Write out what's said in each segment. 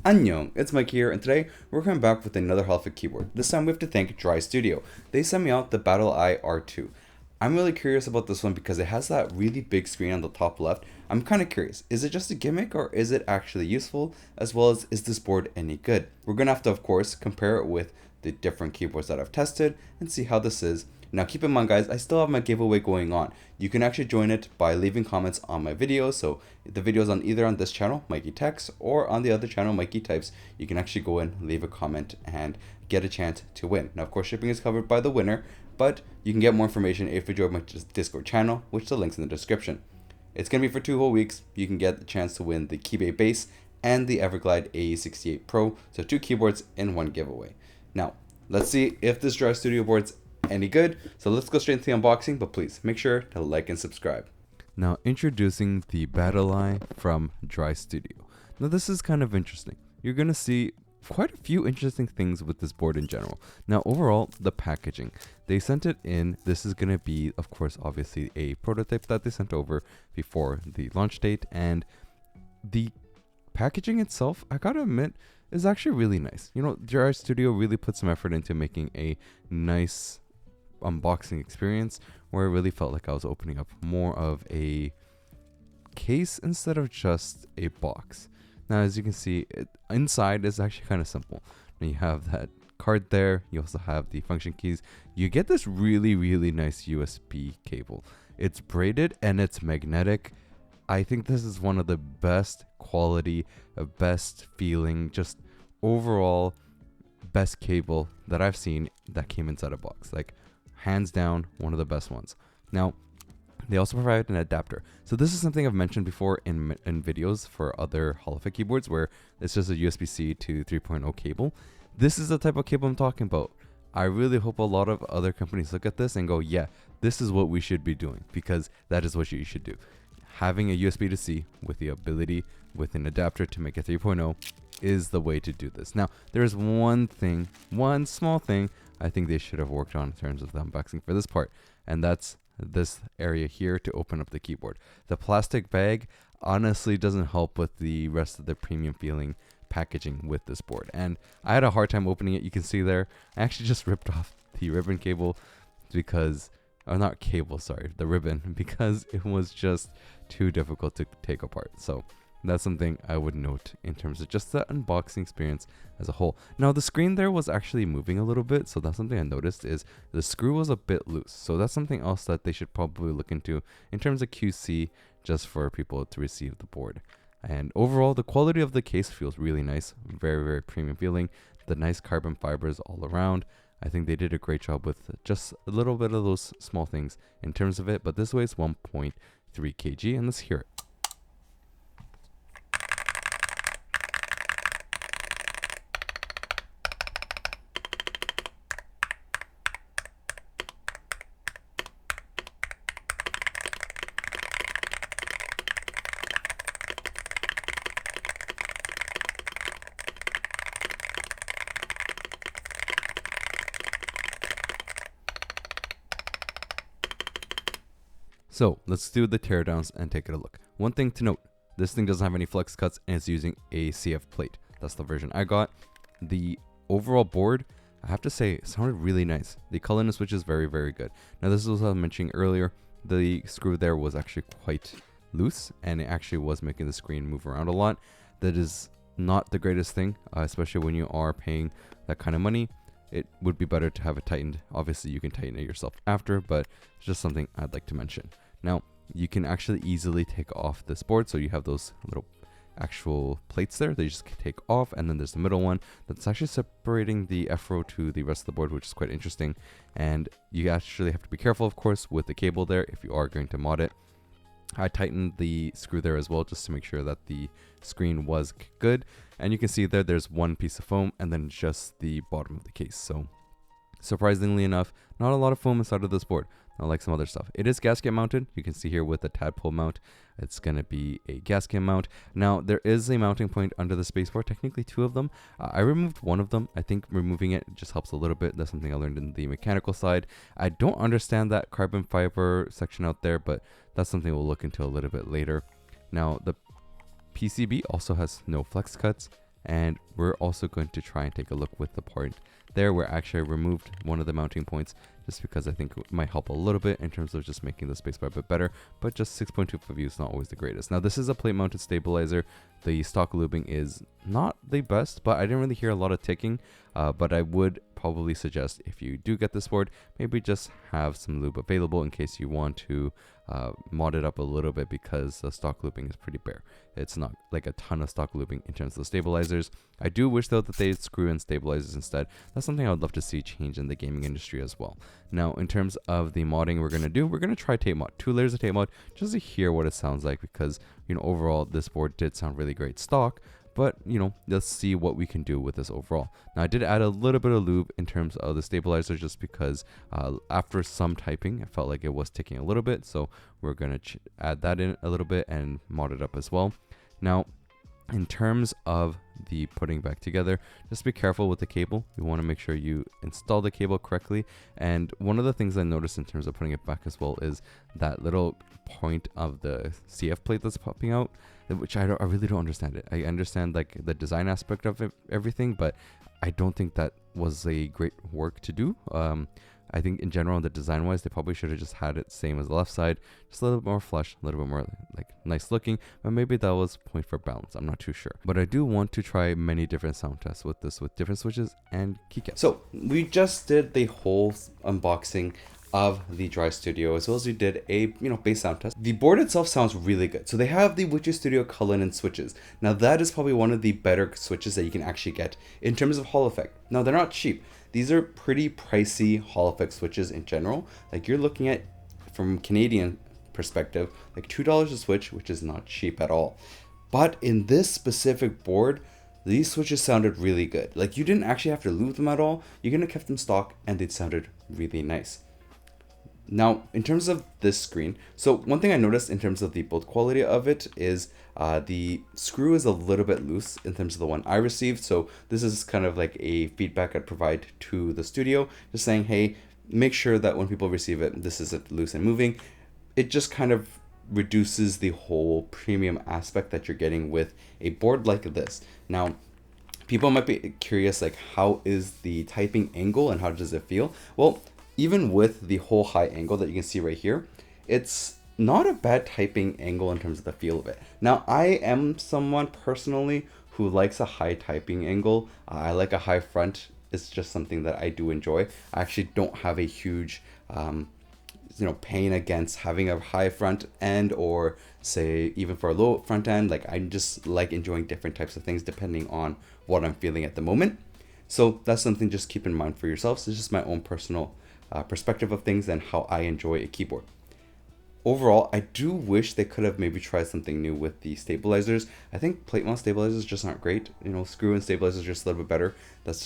Annyeong, it's Mikey here, and today we're coming back with another Holophonic keyboard. This time we have to thank Dry Studio. They sent me out the Battleye R2. I'm really curious about this one because it has that really big screen on the top left. I'm kind of curious, is it just a gimmick or is it actually useful? As well as, is this board any good? We're going to have to, of course, compare it with the different keyboards that I've tested and see how this is. Now keep in mind guys, I still have my giveaway going on. You can actually join it by leaving comments on my videos. So the videos on either on this channel, Mikey Techs, or on the other channel, Mikey Types, you can actually go in, leave a comment, and get a chance to win. Now of course shipping is covered by the winner, but you can get more information if you join my Discord channel, which the link's in the description. It's going to be for 2 whole weeks. You can get the chance to win the Keybase Base and the Everglide AE68 Pro. So 2 keyboards in 1 giveaway. Now, let's see if this Dry Studio board's any good. So let's go straight into the unboxing, but please make sure to like and subscribe. Now introducing the Battleye from Dry Studio. Now this is kind of interesting. You're going to see quite a few interesting things with this board in general. Now overall, the packaging. They sent it in. This is going to be, of course, obviously a prototype that they sent over before the launch date. And the packaging itself, I gotta admit, is actually really nice. You know, Dry Studio really put some effort into making a nice unboxing experience where it really felt like I was opening up more of a case instead of just a box. Now as you can see, inside is actually kind of simple. Now you have that card there, you also have the function keys. You get this really nice USB cable. It's braided and it's magnetic. I think this is one of the best quality, best feeling, just overall best cable that I've seen that came inside a box. Like hands down, one of the best ones. Now, they also provide an adapter. So this is something I've mentioned before in videos for other Holophonic keyboards where it's just a USB-C to 3.0 cable. This is the type of cable I'm talking about. I really hope a lot of other companies look at this and go, yeah, this is what we should be doing, because that is what you should do. Having a USB to C with the ability with an adapter to make a 3.0 is the way to do this. Now, there's one small thing I think they should have worked on in terms of the unboxing for this part, and that's this area here to open up the keyboard. The plastic bag honestly doesn't help with the rest of the premium feeling packaging with this board, and I had a hard time opening it. You can see there, I actually just ripped off the ribbon cable because, or not cable, sorry, the ribbon, because it was just too difficult to take apart. So that's something I would note in terms of just the unboxing experience as a whole. Now the screen there was actually moving a little bit, so that's something I noticed, is the screw was a bit loose. So that's something else that they should probably look into in terms of QC, just for people to receive the board. And overall, the quality of the case feels really nice, very premium feeling. The nice carbon fibers all around. I think they did a great job with just a little bit of those small things in terms of it, but this weighs 1.3 kg, and let's hear it. So let's do the teardowns and take a look. One thing to note, this thing doesn't have any flex cuts and it's using a CF plate. That's the version I got. The overall board, I have to say, sounded really nice. The color in the switch is very good. Now this is what I was mentioning earlier. The screw there was actually quite loose and it actually was making the screen move around a lot. That is not the greatest thing, especially when you are paying that kind of money. It would be better to have it tightened. Obviously you can tighten it yourself after, but it's just something I'd like to mention. Now, you can actually easily take off this board. So you have those little actual plates there. They just take off. And then there's the middle one that's actually separating the F-row to the rest of the board, which is quite interesting. And you actually have to be careful, of course, with the cable there if you are going to mod it. I tightened the screw there as well, just to make sure that the screen was good. And you can see there's one piece of foam and then just the bottom of the case. So surprisingly enough, not a lot of foam inside of this board. Not like some other stuff. It is gasket mounted. You can see here with the tadpole mount, it's going to be a gasket mount. Now there is a mounting point under the spacebar, technically 2 of them. I removed one of them. I think removing it just helps a little bit. That's something I learned in the mechanical side. I don't understand that carbon fiber section out there, but that's something we'll look into a little bit later. Now the PCB also has no flex cuts. And we're also going to try and take a look with the point there where actually I removed one of the mounting points just because I think it might help a little bit in terms of just making the spacebar a bit better, but just 6.25 view is not always the greatest. Now this is a plate mounted stabilizer. The stock lubing is not the best, but I didn't really hear a lot of ticking, but I would probably suggest if you do get this board, maybe just have some lube available in case you want to mod it up a little bit, because the stock lubing is pretty bare. It's not like a ton of stock lubing in terms of the stabilizers. I do wish though that they'd screw in stabilizers instead. That's something I would love to see change in the gaming industry as well. Now in terms of the modding we're going to do, we're going to try tape mod, 2 layers of tape mod, just to hear what it sounds like, because you know, overall this board did sound really great stock. But, you know, let's see what we can do with this overall. Now, I did add a little bit of lube in terms of the stabilizer just because after some typing, I felt like it was ticking a little bit. So we're going to add that in a little bit and mod it up as well. Now, in terms of the putting back together, just be careful with the cable. You want to make sure you install the cable correctly. And one of the things I noticed in terms of putting it back as well is that little point of the CF plate that's popping out, which I really don't understand it. I understand like the design aspect of it, everything, but I don't think that was a great work to do. I think in general, the design wise, they probably should have just had it same as the left side, just a little bit more flush, a little bit more like nice looking, but maybe that was point for balance. I'm not too sure, but I do want to try many different sound tests with this, with different switches and keycaps. So we just did the whole unboxing of the Dry Studio, as well as we did a bass sound test. The board itself sounds really good. So they have the Witcher Studio Cullinan switches. Now that is probably one of the better switches that you can actually get in terms of Hall effect. Now they're not cheap. These are pretty pricey Hall effect switches in general. Like you're looking at, from Canadian perspective, like $2 a switch, which is not cheap at all. But in this specific board, these switches sounded really good. Like you didn't actually have to lube them at all. You could have kept them stock and they sounded really nice. Now, in terms of this screen, so one thing I noticed in terms of the build quality of it is the screw is a little bit loose in terms of the one I received. So this is kind of like a feedback I'd provide to the studio, just saying, hey, make sure that when people receive it, this isn't loose and moving. It just kind of reduces the whole premium aspect that you're getting with a board like this. Now, people might be curious, like, how is the typing angle and how does it feel? Well, even with the whole high angle that you can see right here, it's not a bad typing angle in terms of the feel of it. Now, I am someone personally who likes a high typing angle. I like a high front. It's just something that I do enjoy. I actually don't have a huge pain against having a high front end, or say even for a low front end. Like I just like enjoying different types of things depending on what I'm feeling at the moment. So that's something just keep in mind for yourselves. It's just my own personal perspective of things and how I enjoy a keyboard. Overall, I do wish they could have maybe tried something new with the stabilizers. I think plate mount stabilizers just aren't great. Screw in stabilizers are just a little bit better. That's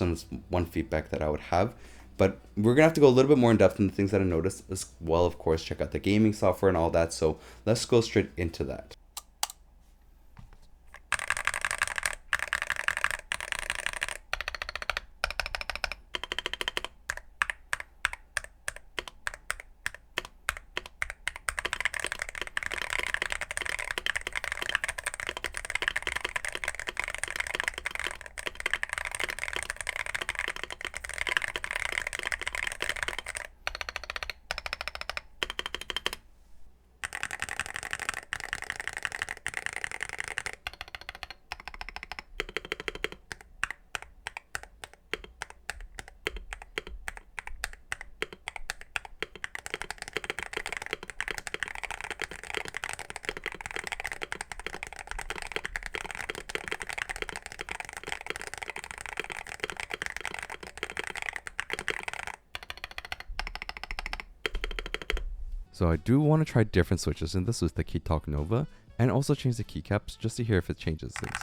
one feedback that I would have. But we're gonna have to go a little bit more in depth in the things that I noticed, as well, of course, check out the gaming software and all that. So let's go straight into that. So I do want to try different switches, and this was the Keytalk Nova, and also change the keycaps just to hear if it changes things.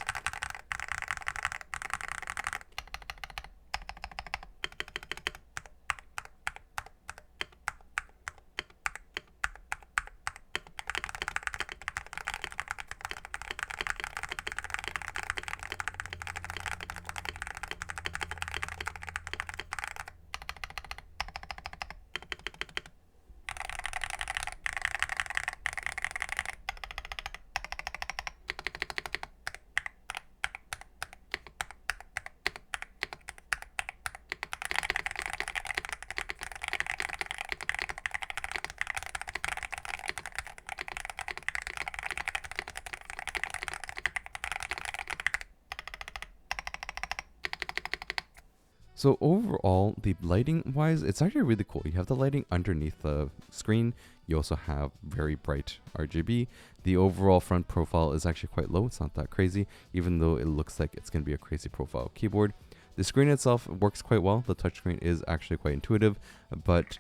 So overall, the lighting wise, it's actually really cool. You have the lighting underneath the screen. You also have very bright RGB. The overall front profile is actually quite low. It's not that crazy, even though it looks like it's going to be a crazy profile keyboard. The screen itself works quite well. The touchscreen is actually quite intuitive, but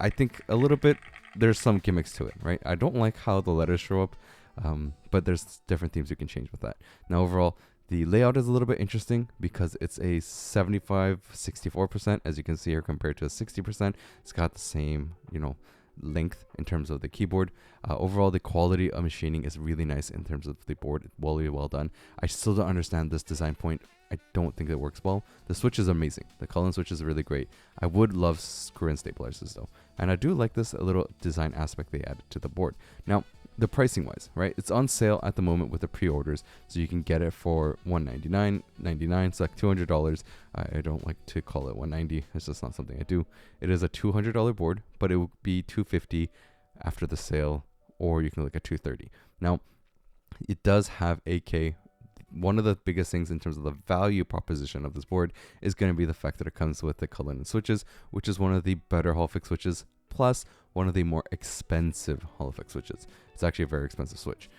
I think a little bit, there's some gimmicks to it, right? I don't like how the letters show up, but there's different themes you can change with that. Now overall, the layout is a little bit interesting because it's a 75-64%, as you can see here, compared to a 60%. It's got the same, length in terms of the keyboard. Overall, the quality of machining is really nice in terms of the board. It's well done. I still don't understand this design point. I don't think it works well. The switch is amazing. The color switch is really great. I would love screw-in stabilizers though. And I do like this little design aspect they added to the board. Now, the pricing wise, right? It's on sale at the moment with the pre-orders, so you can get it for $199.99. It's like $200. I don't like to call it $190. It's just not something I do. It is a $200 board, but it will be $250 after the sale, or you can look at $230. Now, it does have 8K. One of the biggest things in terms of the value proposition of this board is going to be the fact that it comes with the Cullinan switches, which is one of the better Hall effect switches, plus one of the more expensive Hall effect switches. It's actually a very expensive switch.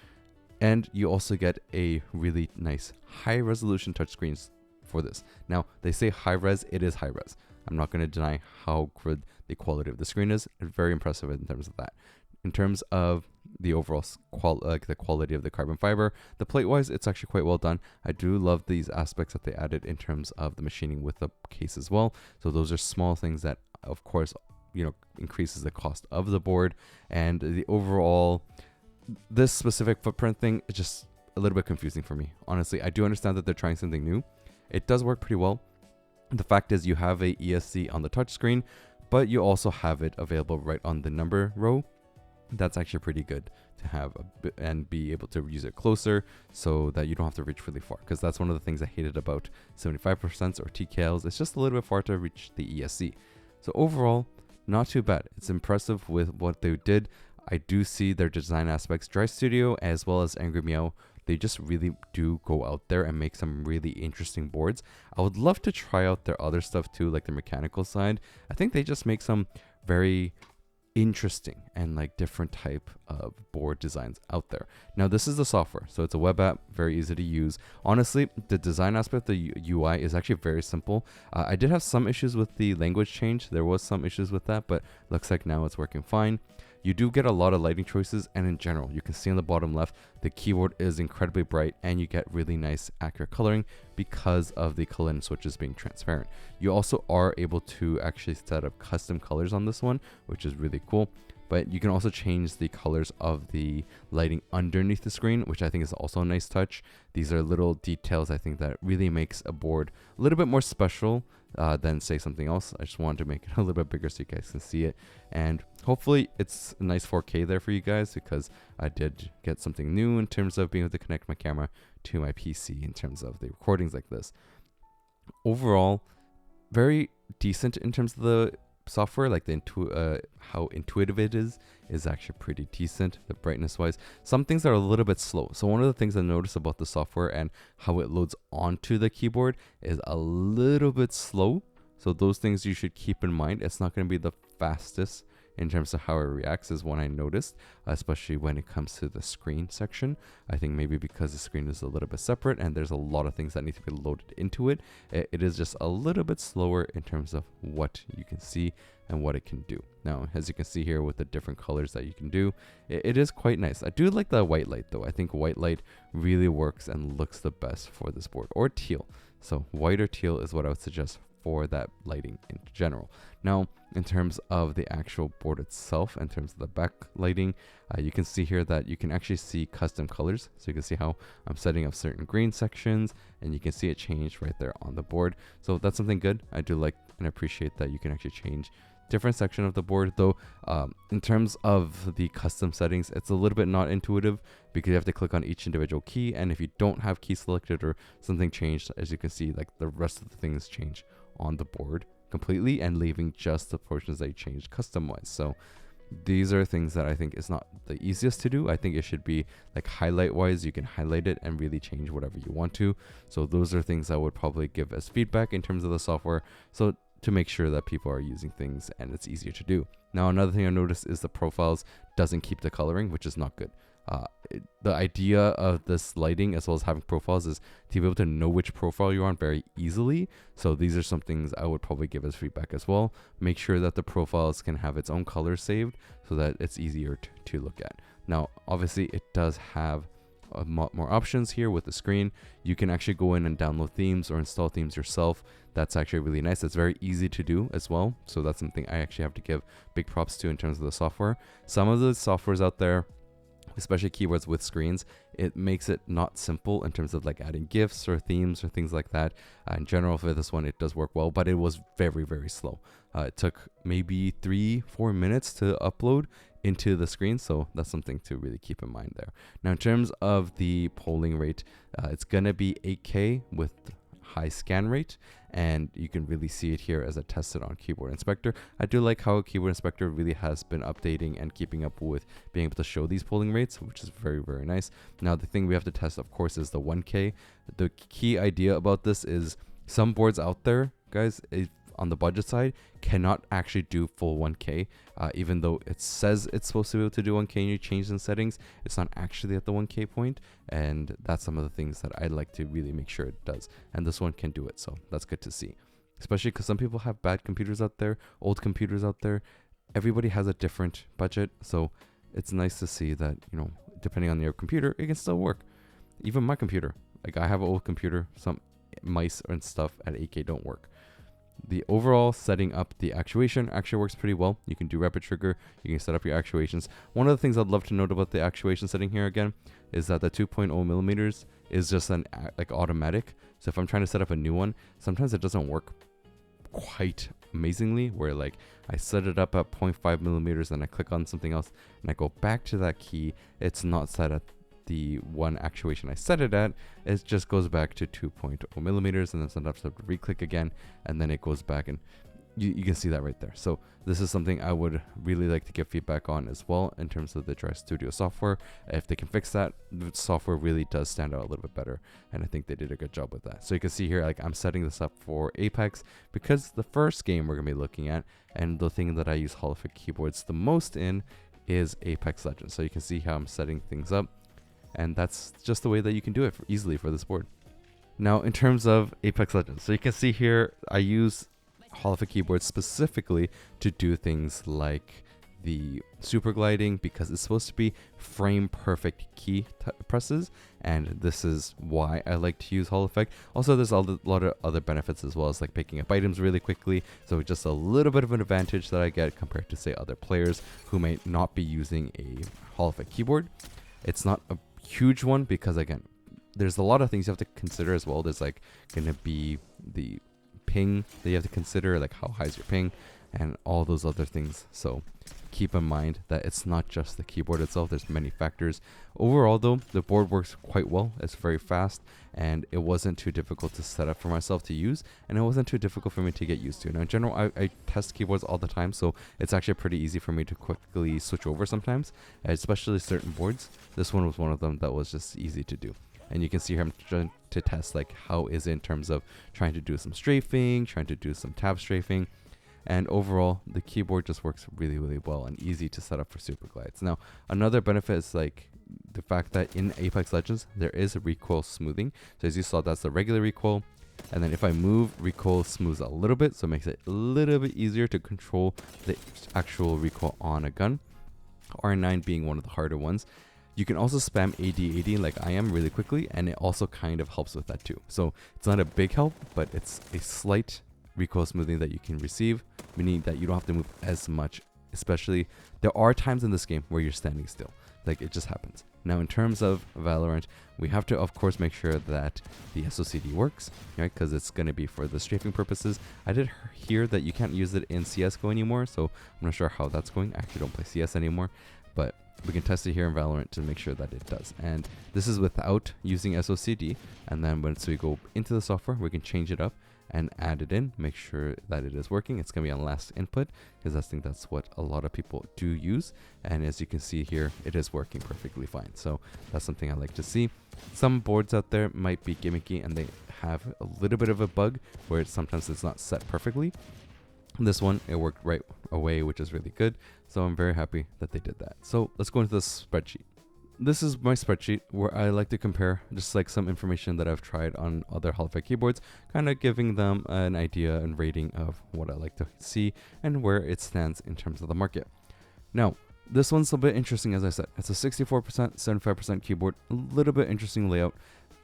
And you also get a really nice high resolution touchscreens for this. Now, they say high res, it is high res. I'm not going to deny how good the quality of the screen is. It's very impressive in terms of that. In terms of the overall the quality of the carbon fiber, the plate wise, it's actually quite well done. I do love these aspects that they added in terms of the machining with the case as well. So those are small things that, of course, increases the cost of the board. And the overall, this specific footprint thing is just a little bit confusing for me. Honestly, I do understand that they're trying something new. It does work pretty well. The fact is, you have a ESC on the touchscreen, but you also have it available right on the number row. That's actually pretty good to have and be able to use it closer so that you don't have to reach really far, because that's one of the things I hated about 75% or TKLs. It's just a little bit far to reach the ESC. So overall, not too bad. It's impressive with what they did. I do see their design aspects. Dry Studio as well as Angry Miao, they just really do go out there and make some really interesting boards. I would love to try out their other stuff too, like the mechanical side. I think they just make some very interesting and like different type of board designs out there. Now, this is the software, so it's a web app, very easy to use. Honestly, the design aspect, the UI is actually very simple. I did have some issues with the language change. There was some issues with that, but looks like now it's working fine. You do get a lot of lighting choices, and in general, you can see on the bottom left, the keyboard is incredibly bright, and you get really nice accurate coloring because of the Cullinan switches being transparent. You also are able to actually set up custom colors on this one, which is really cool. But you can also change the colors of the lighting underneath the screen, which I think is also a nice touch. These are little details I think that really makes a board a little bit more special than say something else. I just wanted to make it a little bit bigger so you guys can see it. And hopefully it's a nice 4K there for you guys, because I did get something new in terms of being able to connect my camera to my PC in terms of the recordings like this. Overall, very decent in terms of the software, like the how intuitive it is actually pretty decent. The brightness wise, some things are a little bit slow. So one of the things I noticed about the software and how it loads onto the keyboard is a little bit slow. So those things you should keep in mind. It's not going to be the fastest in terms of how it reacts, is one I noticed, especially when it comes to the screen section. I think maybe because the screen is a little bit separate and there's a lot of things that need to be loaded into it, it is just a little bit slower in terms of what you can see and what it can do. Now, as you can see here with the different colors that you can do, it is quite nice. I do like the white light though. I think white light really works and looks the best for this board, or teal. So white or teal is what I would suggest for that lighting in general. Now, in terms of the actual board itself, in terms of the back lighting, you can see here that you can actually see custom colors. So you can see how I'm setting up certain green sections, and you can see it change right there on the board. So that's something good. I do like and appreciate that you can actually change different section of the board, though in terms of the custom settings, it's a little bit not intuitive because you have to click on each individual key, and if you don't have key selected or something changed, as you can see, like the rest of the things change on the board completely, and leaving just the portions that you changed custom wise. So these are things that I think is not the easiest to do. I think it should be like highlight wise, you can highlight it and really change whatever you want to. So those are things I would probably give as feedback in terms of the software, so to make sure that people are using things and it's easier to do. Now another thing I noticed is the profiles doesn't keep the coloring, which is not good. The idea of this lighting as well as having profiles is to be able to know which profile you're on very easily. So these are some things I would probably give as feedback as well. Make sure that the profiles can have its own color saved so that it's easier to look at. Now obviously it does have a lot more options here with the screen. You can actually go in and download themes or install themes yourself. That's actually really nice. It's very easy to do as well, so that's something I actually have to give big props to in terms of the software. Some of the softwares out there, especially keyboards with screens, it makes it not simple in terms of like adding GIFs or themes or things like that. In general, for this one, it does work well, but it was very, very slow. It took maybe 3-4 minutes to upload into the screen, so that's something to really keep in mind there. Now, in terms of the polling rate, it's gonna be 8K with high scan rate, and you can really see it here as I tested on Keyboard Inspector. I do like how Keyboard Inspector really has been updating and keeping up with being able to show these polling rates, which is very, very nice. Now the thing we have to test, of course, is the 1K. The key idea about this is some boards out there, guys, on the budget side, cannot actually do full 1K, even though it says it's supposed to be able to do 1K and you change the settings. It's not actually at the 1K point, and that's some of the things that I'd like to really make sure it does, and this one can do it, so that's good to see. Especially because some people have bad computers out there, old computers out there. Everybody has a different budget, so it's nice to see that, you know, depending on your computer, it can still work. Even my computer, like I have an old computer, some mice and stuff at 8K don't work. The overall setting up the actuation actually works pretty well. You can do rapid trigger, you can set up your actuations. One of the things I'd love to note about the actuation setting here again is that the 2.0 millimeters is just an like automatic. So if I'm trying to set up a new one, sometimes it doesn't work quite amazingly, where like I set it up at 0.5 millimeters and I click on something else and I go back to that key, it's not set at the one actuation I set it at. It just goes back to 2.0 millimeters, and then sometimes I have to re-click again, and then it goes back, and you can see that right there. So this is something I would really like to give feedback on as well in terms of the Dry Studio software. If they can fix that, the software really does stand out a little bit better, and I think they did a good job with that. So you can see here, like I'm setting this up for Apex because the first game we're gonna be looking at, and the thing that I use holific keyboards the most in, is Apex Legends. So you can see how I'm setting things up, and that's just the way that you can do it easily for this board. Now in terms of Apex Legends, so you can see here I use holific keyboards specifically to do things like the super gliding, because it's supposed to be frame perfect key presses, and this is why I like to use holific. Also, there's a lot of other benefits as well, as like picking up items really quickly, so just a little bit of an advantage that I get compared to say other players who may not be using a holific keyboard. It's not a huge one because again, there's a lot of things you have to consider as well. There's like gonna be the ping that you have to consider, like how high is your ping and all those other things. So keep in mind that it's not just the keyboard itself, there's many factors. Overall though, the board works quite well. It's very fast, and it wasn't too difficult to set up for myself to use, and it wasn't too difficult for me to get used to. Now in general, I test keyboards all the time, so it's actually pretty easy for me to quickly switch over sometimes, especially certain boards. This one was one of them that was just easy to do. And you can see here I'm trying to test like how is it in terms of trying to do some strafing, trying to do some tab strafing, and overall the keyboard just works really, really well and easy to set up for super glides. Now another benefit is like the fact that in Apex Legends there is a recoil smoothing. So as you saw, that's the regular recoil, and then if I move, recoil smooths a little bit, so it makes it a little bit easier to control the actual recoil on a gun, R9 being one of the harder ones. You can also spam AD80 like I am really quickly, and it also kind of helps with that too. So it's not a big help, but it's a slight recoil smoothing that you can receive, meaning that you don't have to move as much. Especially, there are times in this game where you're standing still, like it just happens. Now in terms of Valorant, we have to of course make sure that the SOCD works, right? Because it's going to be for the strafing purposes. I did hear that you can't use it in CSGO anymore, so I'm not sure how that's going. I actually don't play CS anymore, but we can test it here in Valorant to make sure that it does. And this is without using SOCD, and then once we go into the software, we can change it up, and add it in. Make sure that it is working. It's going to be on last input because I think that's what a lot of people do use. And as you can see here, it is working perfectly fine. So that's something I like to see. Some boards out there might be gimmicky and they have a little bit of a bug where sometimes it's not set perfectly. This one, it worked right away, which is really good. So I'm very happy that they did that. So let's go into the spreadsheet. This is my spreadsheet where I like to compare just like some information that I've tried on other Hall effect keyboards, kind of giving them an idea and rating of what I like to see and where it stands in terms of the market. Now, this one's a bit interesting, as I said. It's a 64%, 75% keyboard, a little bit interesting layout.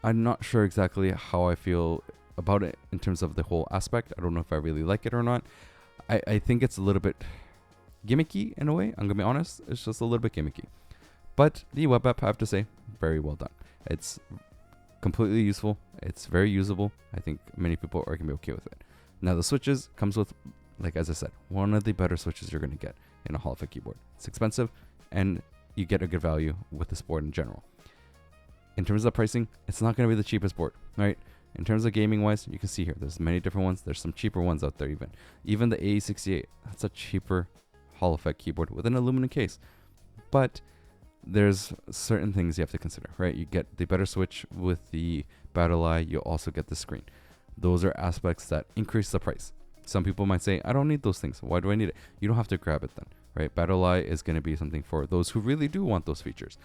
I'm not sure exactly how I feel about it in terms of the whole aspect. I don't know if I really like it or not. I think it's a little bit gimmicky in a way. I'm going to be honest. It's just a little bit gimmicky. But the web app, I have to say, very well done. It's completely useful. It's very usable. I think many people are going to be okay with it. Now, the switches comes with, like as I said, one of the better switches you're going to get in a Hall effect keyboard. It's expensive, and you get a good value with this board in general. In terms of the pricing, it's not going to be the cheapest board, right? In terms of gaming wise, you can see here, there's many different ones. There's some cheaper ones out there even. Even the AE68, that's a cheaper Hall effect keyboard with an aluminum case. But there's certain things you have to consider, right? You get the better switch with the Battleye. You also get the screen. Those are aspects that increase the price. Some people might say, I don't need those things. Why do I need it? You don't have to grab it then, right? Battleye is going to be something for those who really do want those features.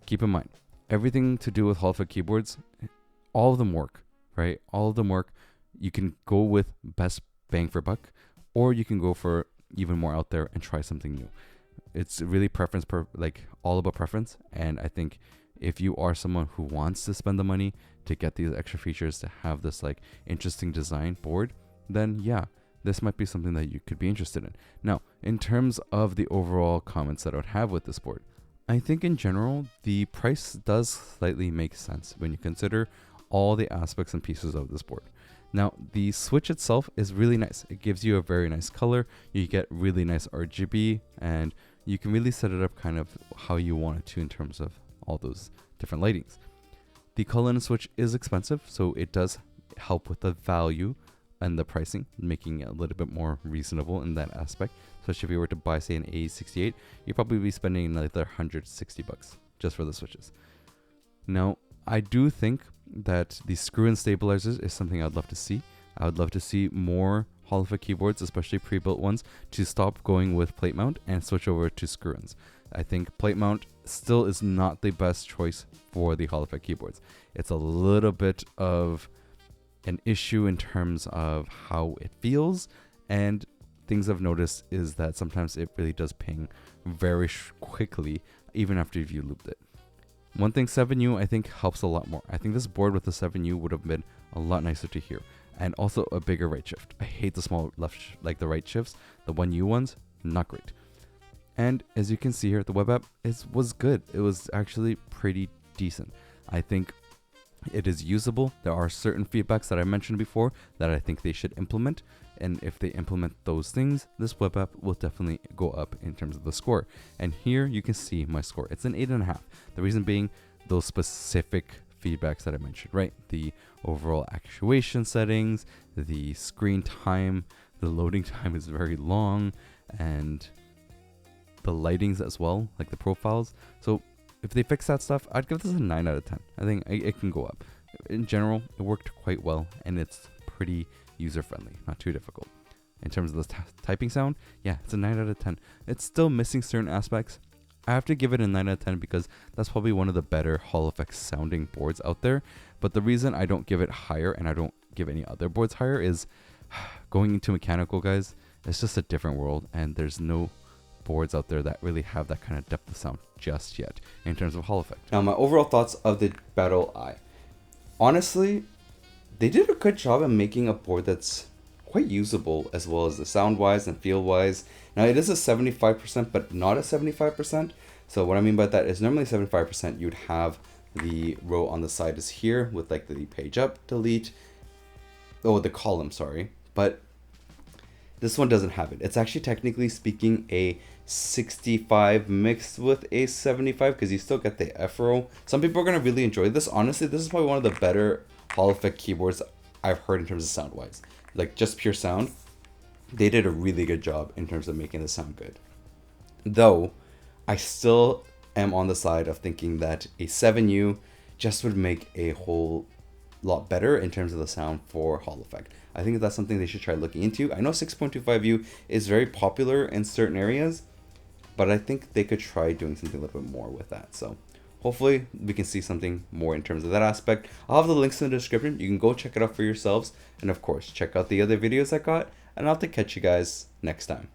Keep in mind, everything to do with Hall effect keyboards, all of them work, right? All of them work. You can go with best bang for buck, or you can go for even more out there and try something new. It's really preference, like all about preference. And I think if you are someone who wants to spend the money to get these extra features, to have this like interesting design board, then yeah, this might be something that you could be interested in. Now, in terms of the overall comments that I would have with this board, I think in general, the price does slightly make sense when you consider all the aspects and pieces of this board. Now, the switch itself is really nice. It gives you a very nice color. You get really nice RGB, and you can really set it up kind of how you want it to in terms of all those different lightings. The color switch is expensive, so it does help with the value and the pricing, making it a little bit more reasonable in that aspect. Especially if you were to buy, say, an A68, you'd probably be spending another $160 just for the switches. Now, I do think that the screw-in stabilizers is something I'd love to see. I would love to see more Hall effect keyboards, especially pre-built ones, to stop going with plate mount and switch over to screw-ins. I think plate mount still is not the best choice for the Hall effect keyboards. It's a little bit of an issue in terms of how it feels, and things I've noticed is that sometimes it really does ping very quickly even after you've looped it. One thing 7U I think helps a lot more. I think this board with the 7U would have been a lot nicer to hear, and also a bigger right shift. I hate the small left, like the right shifts. The 1U ones, not great. And as you can see here, the web app was good. It was actually pretty decent. I think it is usable. There are certain feedbacks that I mentioned before that I think they should implement. And if they implement those things, this web app will definitely go up in terms of the score. And here you can see my score. It's an 8.5. The reason being those specific feedbacks that I mentioned, right? The overall actuation settings, the screen time, the loading time is very long, and the lightings as well, like the profiles. So if they fix that stuff, I'd give this a 9 out of 10. I think it can go up. In general, it worked quite well, and it's pretty user-friendly, not too difficult. In terms of the typing sound, yeah, it's a 9 out of 10. It's still missing certain aspects. I have to give it a 9 out of 10 because that's probably one of the better Hall effect sounding boards out there. But the reason I don't give it higher and I don't give any other boards higher is going into mechanical, guys, it's just a different world, and there's no boards out there that really have that kind of depth of sound just yet in terms of Hall effect. Now, my overall thoughts of the Battleye. Honestly, they did a good job of making a board that's quite usable, as well as the sound wise and feel wise. Now, it is a 75%, but not a 75%. So what I mean by that is normally 75%, you'd have the row on the side is here with like the page up, delete, the column, sorry. But this one doesn't have it. It's actually technically speaking a 65 mixed with a 75 because you still get the F row. Some people are going to really enjoy this. Honestly, this is probably one of the better Hall effect keyboards I've heard in terms of sound wise. Like just pure sound, they did a really good job in terms of making the sound good. Though, I still am on the side of thinking that a 7U just would make a whole lot better in terms of the sound for Hall Effect. I think that's something they should try looking into. I know 6.25U is very popular in certain areas, but I think they could try doing something a little bit more with that. So hopefully we can see something more in terms of that aspect. I'll have the links in the description. You can go check it out for yourselves. And of course, check out the other videos I got. And I'll have to catch you guys next time.